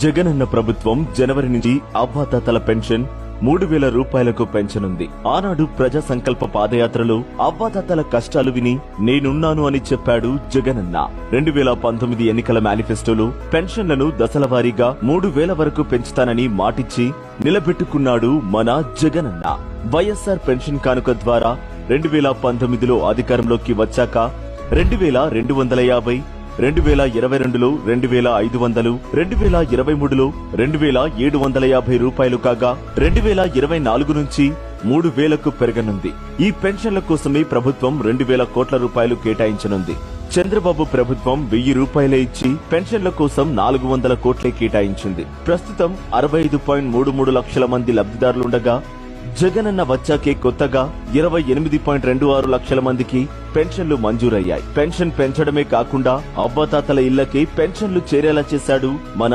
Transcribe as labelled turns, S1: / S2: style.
S1: జగనన్న ప్రభుత్వం జనవరి నుంచి అవ్వాతాతల పెన్షన్ 3,000 రూపాయలకు పెంచనుంది. ఆనాడు ప్రజా సంకల్ప పాదయాత్రలో అవ్వాతాతల కష్టాలు విని నేనున్నాను అని చెప్పాడు జగనన్న. 2019 ఎన్నికల మేనిఫెస్టోలో పెన్షన్లను దశల వారీగా 3,000 వరకు పెంచుతానని మాటిచ్చి నిలబెట్టుకున్నాడు మన జగనన్న. వైఎస్ఆర్ పెన్షన్ కానుక ద్వారా 2019లో అధికారంలోకి వచ్చాక 2,250, 2022లో 2,500, 2023లో 2,750 రూపాయలు కాగా 2024 నుంచి 3,000కు పెరగనుంది. ఈ పెన్షన్ల కోసమే ప్రభుత్వం 2,000 కోట్ల రూపాయలు కేటాయించనుంది. చంద్రబాబు ప్రభుత్వం 1,000 రూపాయలే ఇచ్చి పెన్షన్ల కోసం 400 కోట్లే కేటాయించింది. ప్రస్తుతం 65.33 లక్షల మంది లబ్ధిదారులుండగా జగనన్న వచ్చాకే కొత్తగా 28.26 లక్షల మందికి పెన్షన్లు మంజూరయ్యాయి. పెన్షన్ పెంచడమే కాకుండా అవ్వాతాతల ఇళ్లకే పెన్షన్లు చేరేలా చేశాడు మన